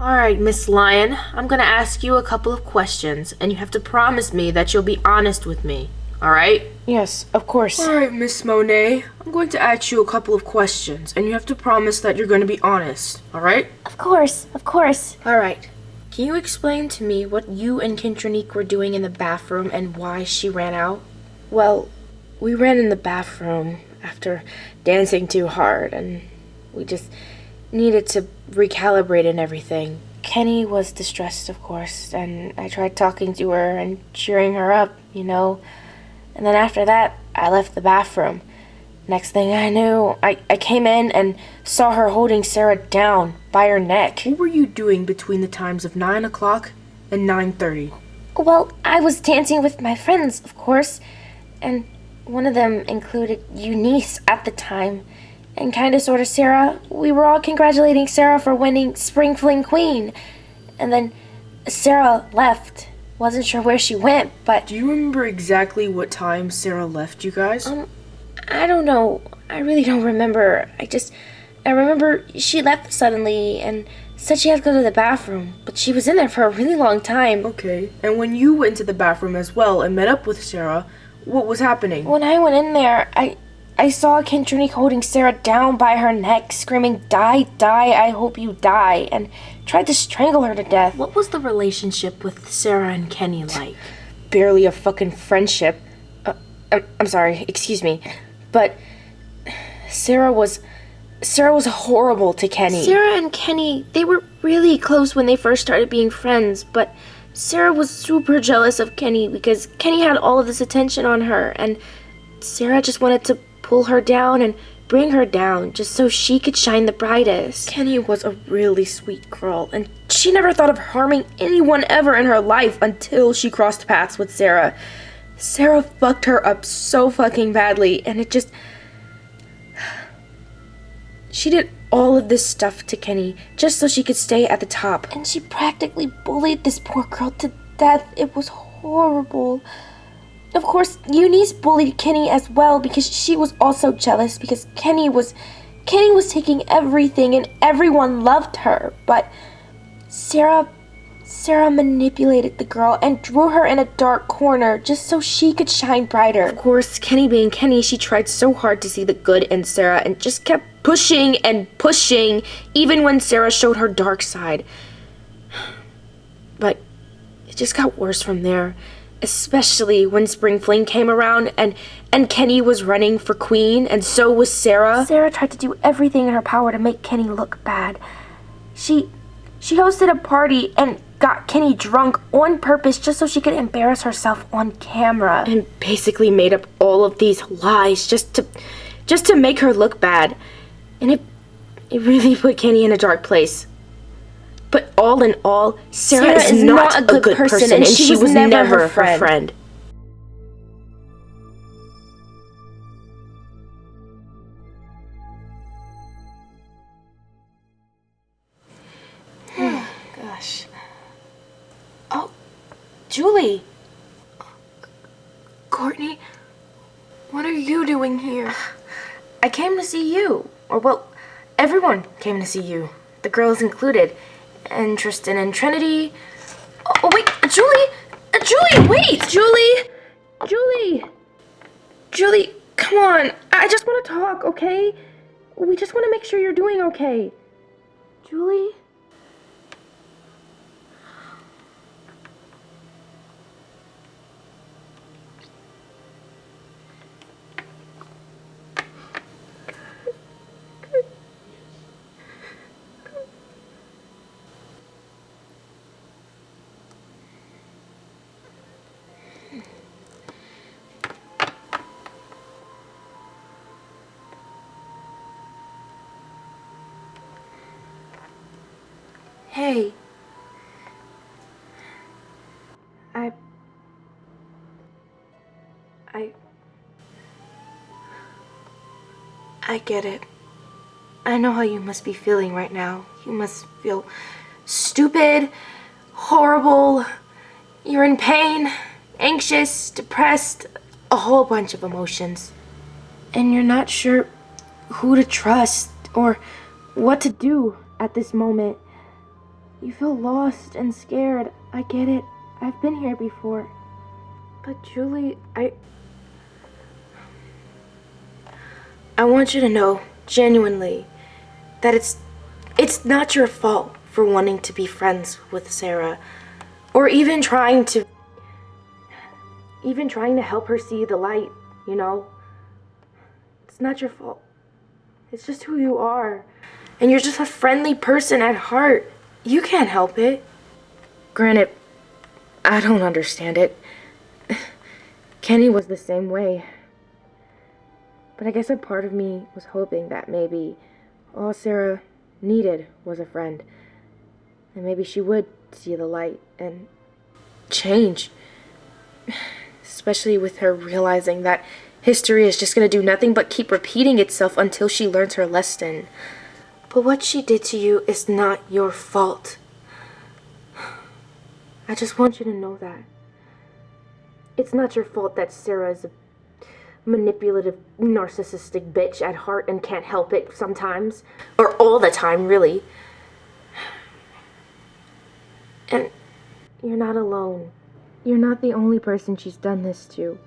Alright, Miss Lion, I'm gonna ask you a couple of questions, and you have to promise me that you'll be honest with me. Alright? Yes, of course. Alright, Miss Monet, I'm going to ask you a couple of questions, and you have to promise that you're going to be honest. Alright? Of course, of course. Alright. Can you explain to me what you and Kintronique were doing in the bathroom and why she ran out? Well, we ran in the bathroom after dancing too hard, and we just needed to recalibrate and everything. Kenny was distressed, of course, and I tried talking to her and cheering her up, you know. And then after that, I left the bathroom. Next thing I knew, I came in and saw her holding Sarah down by her neck. What were you doing between the times of 9 o'clock and 9:30? Well, I was dancing with my friends, of course, and one of them included Eunice at the time. And kinda sorta Sarah, we were all congratulating Sarah for winning Spring Fling Queen. And then Sarah left. Wasn't sure where she went, but... Do you remember exactly what time Sarah left you guys? I don't know. I really don't remember. I remember she left suddenly and said she had to go to the bathroom, but she was in there for a really long time. Okay, and when you went to the bathroom as well and met up with Sarah, what was happening? When I went in there, I saw Kintronique holding Sarah down by her neck, screaming, "Die, die, I hope you die," and tried to strangle her to death. What was the relationship with Sarah and Kenny like? Barely a fucking friendship. I'm sorry, excuse me. But Sarah was horrible to Kenny. Sarah and Kenny, they were really close when they first started being friends, but Sarah was super jealous of Kenny because Kenny had all of this attention on her, and Sarah just wanted to pull her down and bring her down just so she could shine the brightest. Kenny was a really sweet girl, and she never thought of harming anyone ever in her life until she crossed paths with Sarah. Sarah fucked her up so fucking badly, and it just... She did all of this stuff to Kenny just so she could stay at the top. And she practically bullied this poor girl to death. It was horrible. Of course, Eunice bullied Kenny as well because she was also jealous because Kenny was taking everything and everyone loved her. But Sarah manipulated the girl and drew her in a dark corner just so she could shine brighter. Of course, Kenny being Kenny, she tried so hard to see the good in Sarah and just kept pushing and pushing even when Sarah showed her dark side. But it just got worse from there. Especially when Spring Fling came around and Kenny was running for queen, and so was Sarah. Sarah tried to do everything in her power to make Kenny look bad. She hosted a party and got Kenny drunk on purpose just so she could embarrass herself on camera. And basically made up all of these lies just to make her look bad. And it really put Kenny in a dark place. But all in all, Sarah is not a good person, and she was never her friend. Gosh. Oh, Julie. Courtney, what are you doing here? I came to see you. Or, well, everyone came to see you. The girls included. And Tristan and Trinity. Oh, wait, Julie! Julie, wait! Julie, come on. I just want to talk, okay? We just want to make sure you're doing okay. Julie? Hey. I get it. I know how you must be feeling right now. You must feel stupid, horrible, you're in pain, anxious, depressed, a whole bunch of emotions. And you're not sure who to trust or what to do at this moment. You feel lost and scared. I get it. I've been here before. But Julie, I want you to know, genuinely, that it's not your fault for wanting to be friends with Sarah, or even trying to help her see the light, you know? It's not your fault. It's just who you are. And you're just a friendly person at heart. You can't help it. Granted, I don't understand it. Kenny was the same way. But I guess a part of me was hoping that maybe all Sarah needed was a friend. And maybe she would see the light and change. Especially with her realizing that history is just going to do nothing but keep repeating itself until she learns her lesson. But what she did to you is not your fault. I just want you to know that. It's not your fault that Sarah is a manipulative, narcissistic bitch at heart and can't help it sometimes. Or all the time, really. And you're not alone. You're not the only person she's done this to.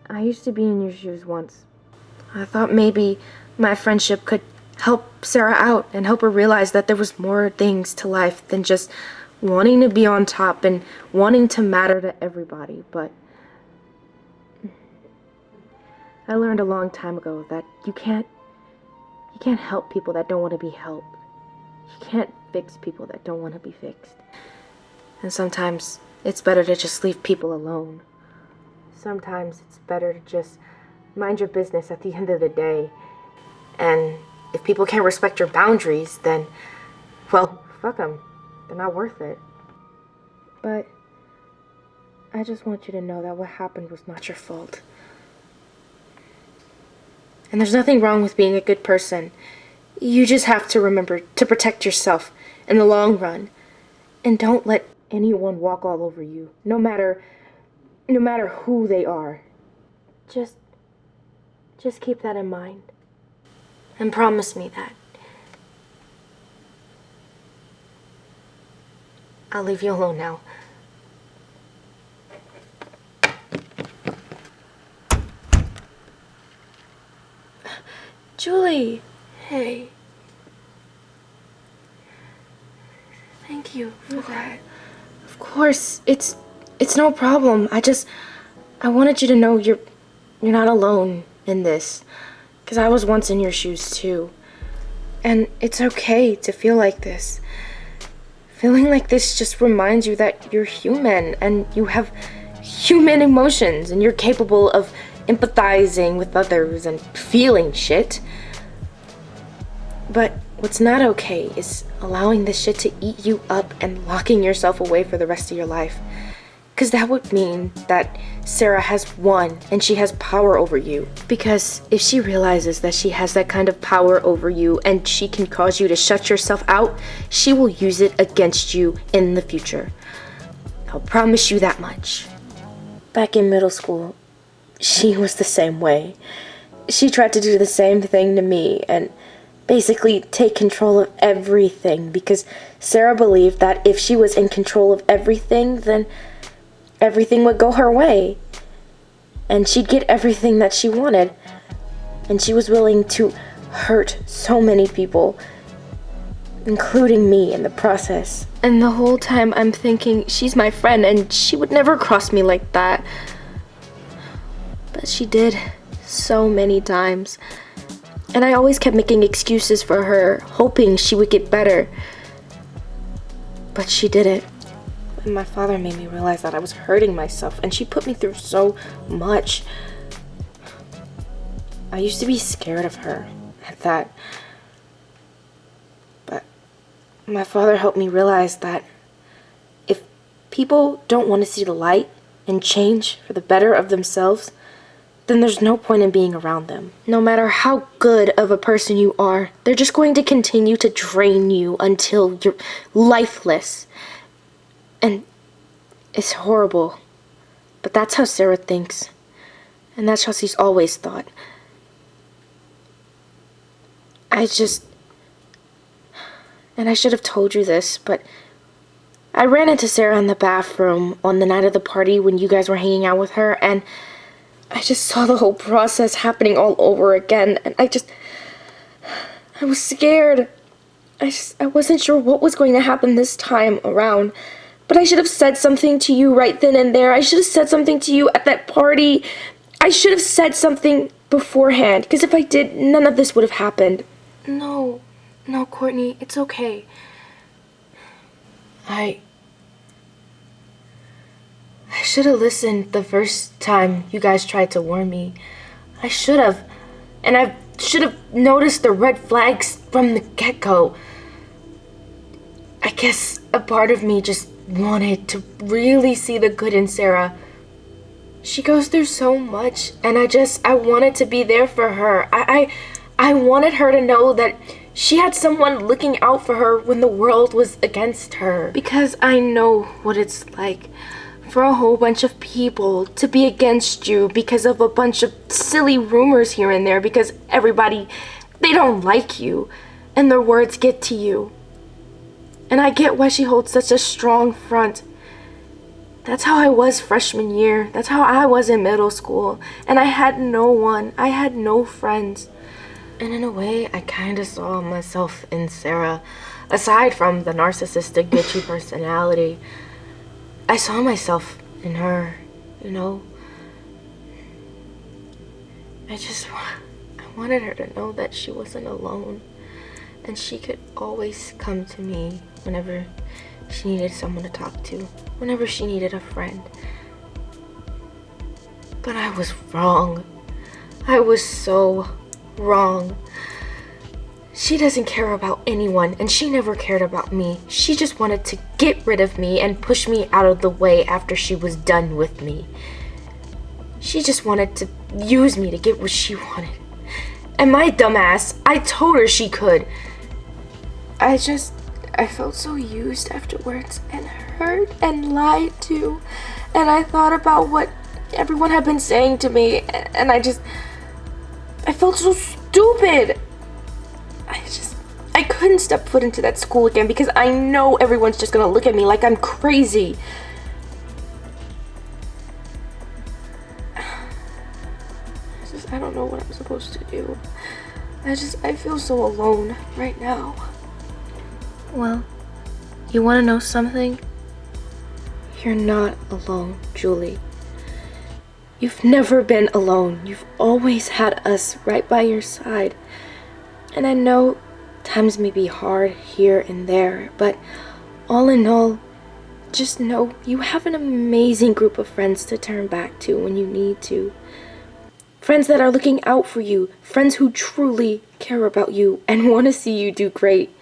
I used to be in your shoes once. I thought maybe my friendship could help Sarah out and help her realize that there was more things to life than just wanting to be on top and wanting to matter to everybody. But I learned a long time ago that you can't help people that don't want to be helped. You can't fix people that don't want to be fixed. And sometimes it's better to just leave people alone. Sometimes it's better to just mind your business at the end of the day. And if people can't respect your boundaries, then, well, fuck them. They're not worth it. But I just want you to know that what happened was not your fault. And there's nothing wrong with being a good person. You just have to remember to protect yourself in the long run. And don't let anyone walk all over you, no matter who they are. Just keep that in mind. And promise me that. I'll leave you alone now. Julie, hey. Thank you for that. Of course, it's no problem. I wanted you to know you're not alone in this. 'Cause I was once in your shoes too. And it's okay to feel like this. Feeling like this just reminds you that you're human and you have human emotions and you're capable of empathizing with others and feeling shit. But what's not okay is allowing this shit to eat you up and locking yourself away for the rest of your life. 'Cause that would mean that Sarah has won and she has power over you. Because if she realizes that she has that kind of power over you and she can cause you to shut yourself out, she will use it against you in the future. I'll promise you that much. Back in middle school, she was the same way. She tried to do the same thing to me and basically take control of everything because Sarah believed that if she was in control of everything, then everything would go her way. And she'd get everything that she wanted. And she was willing to hurt so many people, including me in the process. And the whole time I'm thinking she's my friend and she would never cross me like that. But she did so many times. And I always kept making excuses for her, hoping she would get better. But she didn't. And my father made me realize that I was hurting myself, and she put me through so much. I used to be scared of her at that. But my father helped me realize that if people don't want to see the light and change for the better of themselves, then there's no point in being around them. No matter how good of a person you are, they're just going to continue to drain you until you're lifeless. And it's horrible, but that's how Sarah thinks, and that's how she's always thought. And I should have told you this, but I ran into Sarah in the bathroom on the night of the party when you guys were hanging out with her, and I just saw the whole process happening all over again, and I was scared. I wasn't sure what was going to happen this time around, but I should have said something to you right then and there. I should have said something to you at that party. I should have said something beforehand, because if I did, none of this would have happened. No, Courtney, it's okay. I should have listened the first time you guys tried to warn me. I should have. And I should have noticed the red flags from the get-go. I guess a part of me just wanted to really see the good in Sarah. She goes through so much, and I wanted to be there for her. I wanted her to know that she had someone looking out for her when the world was against her. Because I know what it's like for a whole bunch of people to be against you because of a bunch of silly rumors here and there, because everybody, they don't like you, and their words get to you. And I get why she holds such a strong front. That's how I was freshman year. That's how I was in middle school. And I had no one. I had no friends. And in a way, I kind of saw myself in Sarah. Aside from the narcissistic, bitchy personality, I saw myself in her, you know? I wanted her to know that she wasn't alone. And she could always come to me whenever she needed someone to talk to, whenever she needed a friend. But I was wrong. I was so wrong. She doesn't care about anyone, and she never cared about me. She just wanted to get rid of me and push me out of the way after she was done with me. She just wanted to use me to get what she wanted. And my dumbass, I told her she could. I felt so used afterwards, and hurt and lied to. And I thought about what everyone had been saying to me, and I felt so stupid. I couldn't step foot into that school again because I know everyone's just gonna look at me like I'm crazy. I don't know what I'm supposed to do. I feel so alone right now. Well, you want to know something? You're not alone, Julie. You've never been alone. You've always had us right by your side. And I know times may be hard here and there, but all in all, just know you have an amazing group of friends to turn back to when you need to. Friends that are looking out for you. Friends who truly care about you and want to see you do great.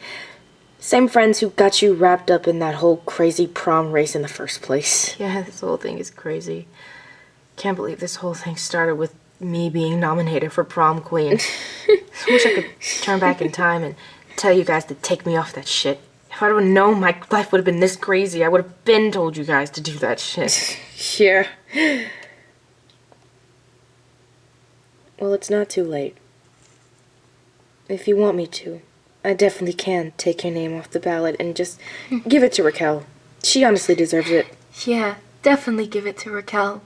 Same friends who got you wrapped up in that whole crazy prom race in the first place. Yeah, this whole thing is crazy. Can't believe this whole thing started with me being nominated for prom queen. I wish I could turn back in time and tell you guys to take me off that shit. If I would have known my life would have been this crazy, I would have been told you guys to do that shit. Yeah. Well, it's not too late. If you want me to, I definitely can take your name off the ballot and just give it to Raquel. She honestly deserves it. Yeah, definitely give it to Raquel.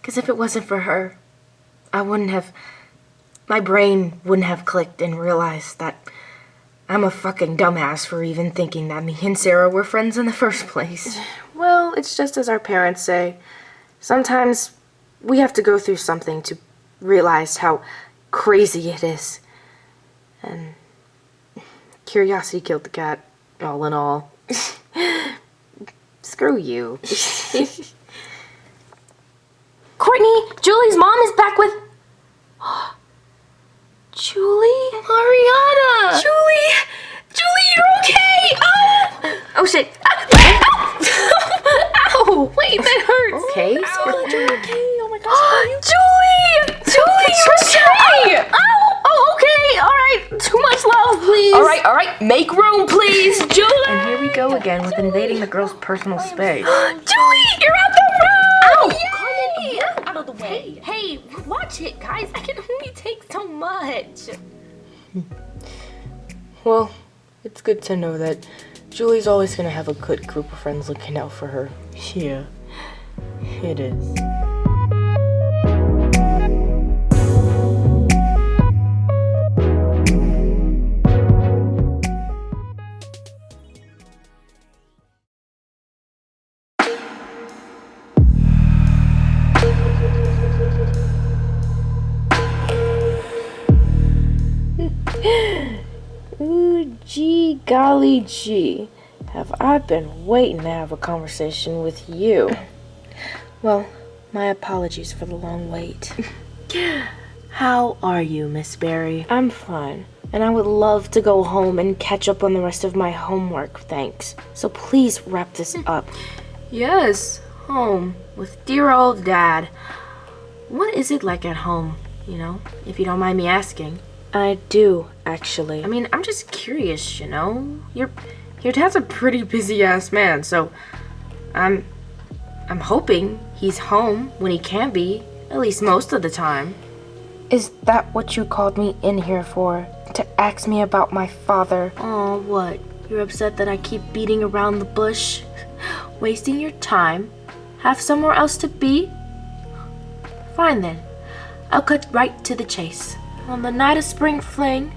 Because if it wasn't for her, my brain wouldn't have clicked and realized that I'm a fucking dumbass for even thinking that me and Sarah were friends in the first place. Well, it's just as our parents say. Sometimes we have to go through something to realize how crazy it is. And curiosity killed the cat, all in all. Screw you. Courtney, Julie's mom is back with... Julie? Mariana! Julie, you're okay! Oh shit. Ow! Wait, that hurts! Okay. You're okay. Oh my gosh. Julie, you're okay! Oh, okay. All right. Too much love, please. All right. Make room, please, Julie! And here we go again with invading the girl's personal space. Julie, you're out the room! Ow! Yay! Out of the way. Hey, watch it, guys. I can only take so much. Well, It's good to know that Julie's always gonna have a good group of friends looking out for her. Yeah, it is. Ooh, gee golly gee. Have I been waiting to have a conversation with you? Well, my apologies for the long wait. How are you, Miss Berry? I'm fine, and I would love to go home and catch up on the rest of my homework, thanks. So please wrap this up. Yes, home with dear old Dad. What is it like at home, you know, if you don't mind me asking? I do, actually. I mean, I'm just curious, you know? Your dad's a pretty busy-ass man, so I'm hoping he's home when he can be, at least most of the time. Is that what you called me in here for? To ask me about my father? Oh, what? You're upset that I keep beating around the bush? Wasting your time? Have somewhere else to be? Fine then. I'll cut right to the chase. On the night of spring fling,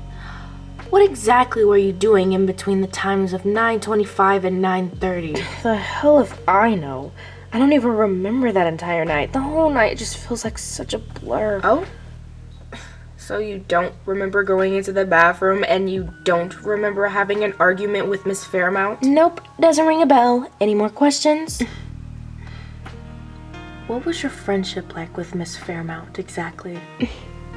what exactly were you doing in between the times of 9:25 and 9:30? The hell if I know. I don't even remember that entire night. The whole night just feels like such a blur. Oh? So you don't remember going into the bathroom and you don't remember having an argument with Miss Fairmount? Nope, doesn't ring a bell. Any more questions? What was your friendship like with Miss Fairmount exactly?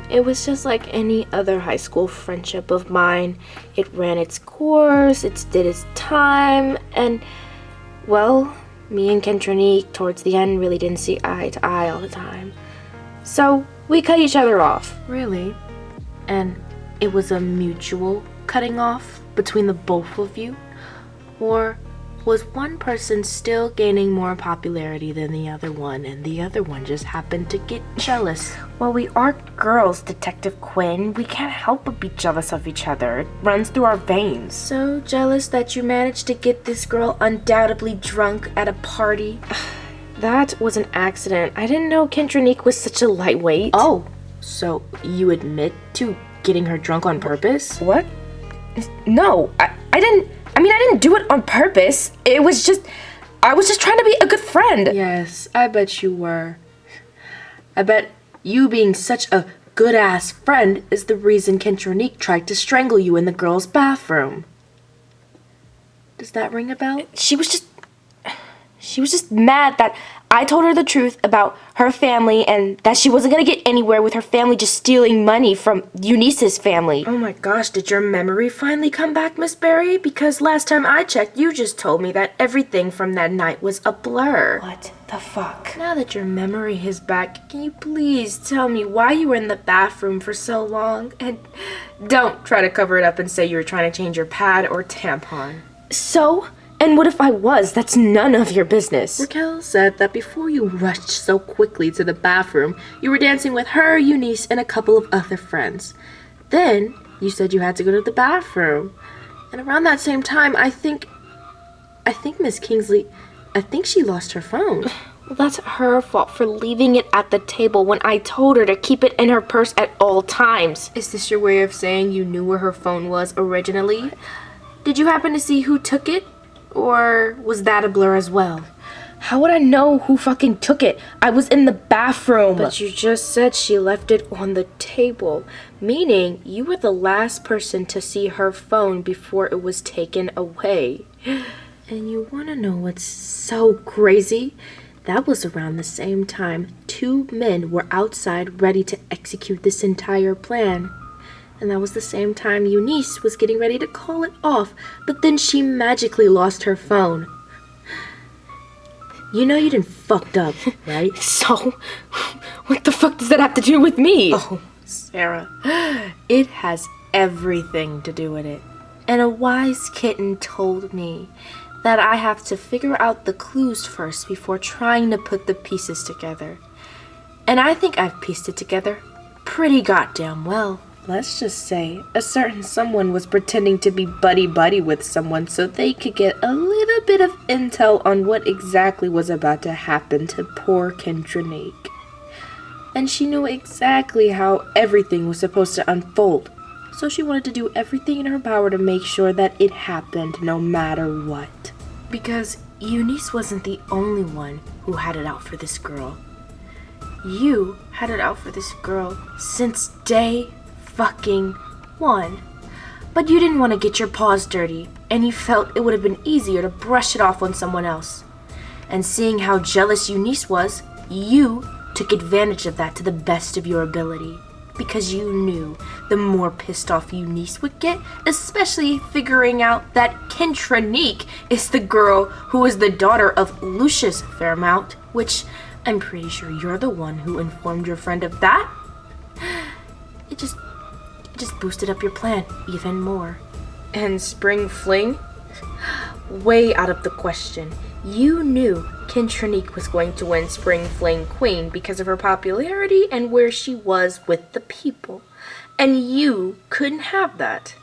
It was just like any other high school friendship of mine. It ran its course, it did its time, and, well, me and Kentronique towards the end really didn't see eye to eye all the time. So we cut each other off. Really? And it was a mutual cutting off between the both of you? Or was one person still gaining more popularity than the other one, and the other one just happened to get jealous? Well, we are girls, Detective Quinn. We can't help but be jealous of each other. It runs through our veins. So jealous that you managed to get this girl undoubtedly drunk at a party? That was an accident. I didn't know Kentronique was such a lightweight. Oh, so you admit to getting her drunk on purpose? What? No, I didn't do it on purpose. I was just trying to be a good friend. Yes, I bet you were. I bet you being such a good-ass friend is the reason Kentronique tried to strangle you in the girls' bathroom. Does that ring a bell? She was just mad that I told her the truth about her family and that she wasn't gonna get anywhere with her family just stealing money from Eunice's family. Oh my gosh, did your memory finally come back, Miss Berry? Because last time I checked, you just told me that everything from that night was a blur. What the fuck? Now that your memory is back, can you please tell me why you were in the bathroom for so long? And don't try to cover it up and say you were trying to change your pad or tampon. So? And what if I was? That's none of your business. Raquel said that before you rushed so quickly to the bathroom, you were dancing with her, Eunice, and a couple of other friends. Then, you said you had to go to the bathroom. And around that same time, I think Miss Kingsley, I think she lost her phone. Well, that's her fault for leaving it at the table when I told her to keep it in her purse at all times. Is this your way of saying you knew where her phone was originally? Did you happen to see who took it? Or was that a blur as well? How would I know who fucking took it? I was in the bathroom. But you just said she left it on the table, meaning you were the last person to see her phone before it was taken away. And you want to know what's so crazy? That was around the same time 2 men were outside ready to execute this entire plan. And that was the same time Eunice was getting ready to call it off, but then she magically lost her phone. You know you done fucked up, right? So, what the fuck does that have to do with me? Oh, Sarah, it has everything to do with it. And a wise kitten told me that I have to figure out the clues first before trying to put the pieces together. And I think I've pieced it together pretty goddamn well. let's just say a certain someone was pretending to be buddy-buddy with someone so they could get a little bit of intel on what exactly was about to happen to poor Kentronique. And she knew exactly how everything was supposed to unfold, so she wanted to do everything in her power to make sure that it happened no matter what. Because Eunice wasn't the only one who had it out for this girl. You had it out for this girl since day fucking one. But you didn't want to get your paws dirty, and you felt it would have been easier to brush it off on someone else. And seeing how jealous Eunice was, you took advantage of that to the best of your ability. Because you knew the more pissed off Eunice would get, especially figuring out that Kentronique is the girl who is the daughter of Lucius Fairmount, which I'm pretty sure you're the one who informed your friend of that. It just boosted up your plan even more. And spring fling? Way out of the question. You knew Kentronique was going to win Spring Fling Queen because of her popularity and where she was with the people. And you couldn't have that.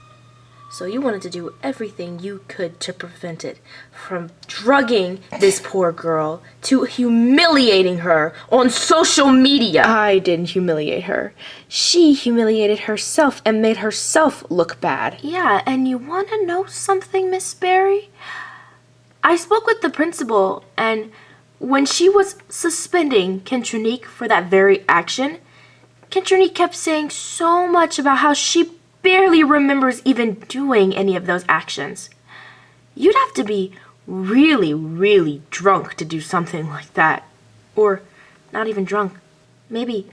So you wanted to do everything you could to prevent it. From drugging this poor girl to humiliating her on social media. I didn't humiliate her. She humiliated herself and made herself look bad. Yeah, and you want to know something, Miss Berry? I spoke with the principal, and when she was suspending Kentronique for that very action, Kentronique kept saying so much about how she barely remembers even doing any of those actions. You'd have to be really, really drunk to do something like that. Or not even drunk. Maybe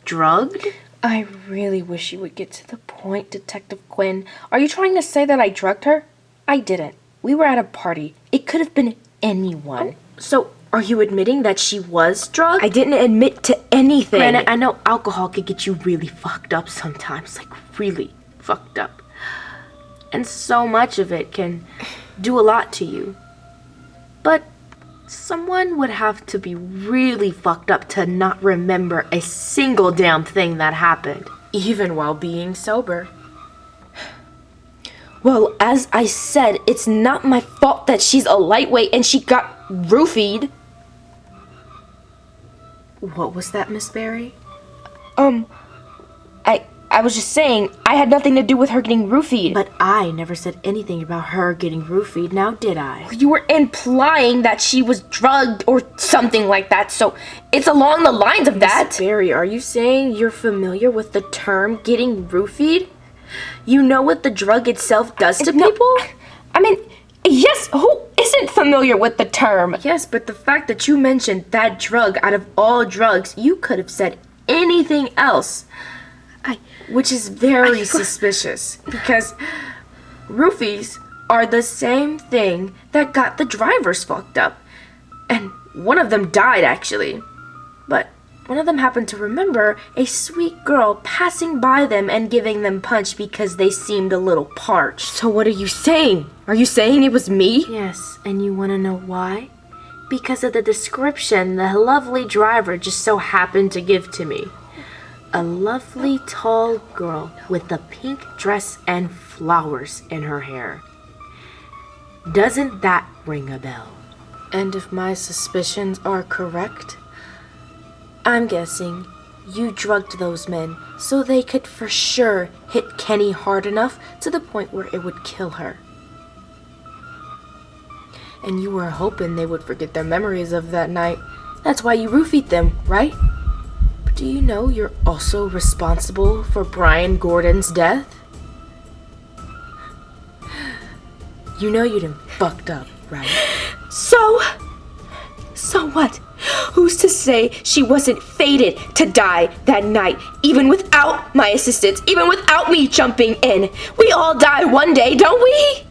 drugged? I really wish you would get to the point, Detective Quinn. Are you trying to say that I drugged her? I didn't. We were at a party. It could have been anyone. So, are you admitting that she was drugged? I didn't admit to anything. Granted, I know alcohol could get you really fucked up sometimes. Like, really fucked up. And so much of it can do a lot to you. But someone would have to be really fucked up to not remember a single damn thing that happened, even while being sober. Well, as I said, it's not my fault that she's a lightweight and she got roofied. What was that, Miss Berry? I was just saying, I had nothing to do with her getting roofied. But I never said anything about her getting roofied, now did I? You were implying that she was drugged or something like that, so it's along the lines of that. Miss Berry, are you saying you're familiar with the term getting roofied? You know what the drug itself does to people? I mean, yes, who isn't familiar with the term? Yes, but the fact that you mentioned that drug out of all drugs, you could have said anything else. Which is very suspicious, because roofies are the same thing that got the drivers fucked up. And one of them died, actually. But one of them happened to remember a sweet girl passing by them and giving them punch because they seemed a little parched. So what are you saying? Are you saying it was me? Yes, and you want to know why? Because of the description the lovely driver just so happened to give to me. A lovely tall girl with a pink dress and flowers in her hair. Doesn't that ring a bell? And if my suspicions are correct, I'm guessing you drugged those men so they could for sure hit Kenny hard enough to the point where it would kill her. And you were hoping they would forget their memories of that night. That's why you roofied them, right? But do you know you're also responsible for Brian Gordon's death? You know you done fucked up, right? So what? Who's to say she wasn't fated to die that night, even without my assistance, even without me jumping in? We all die one day, don't we?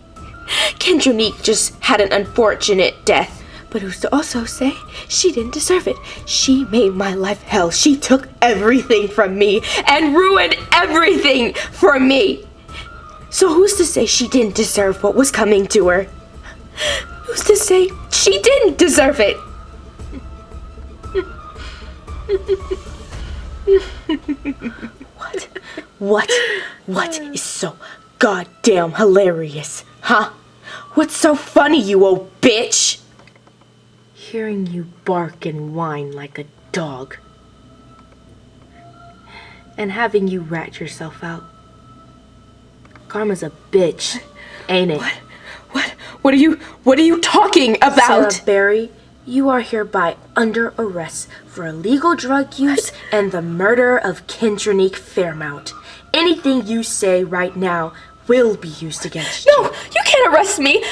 Kentronique just had an unfortunate death. But who's to also say she didn't deserve it? She made my life hell. She took everything from me and ruined everything for me. So who's to say she didn't deserve what was coming to her? Who's to say she didn't deserve it? What is so goddamn hilarious, huh? What's so funny, you old bitch? Hearing you bark and whine like a dog. And having you rat yourself out. Karma's a bitch, ain't it? What are you talking about? Sarah Berry, you are hereby under arrest for illegal drug use and the murder of Kendronique Fairmount. Anything you say right now will be used against you. No, you can't arrest me.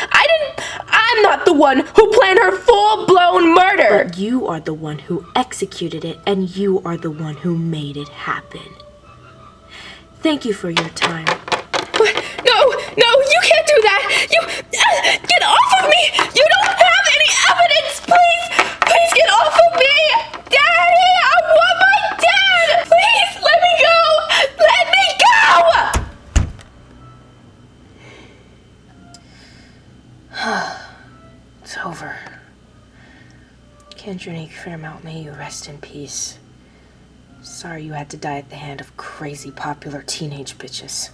I'm not the one who planned her full-blown murder. But you are the one who executed it, and you are the one who made it happen. Thank you for your time. No, you can't do that. You, get off of me. You don't have any evidence. Please get off of me. Daddy, I want my dad. Please, let me go. Let me go. It's over. Kendronique Fairmount, may you rest in peace. Sorry you had to die at the hand of crazy popular teenage bitches.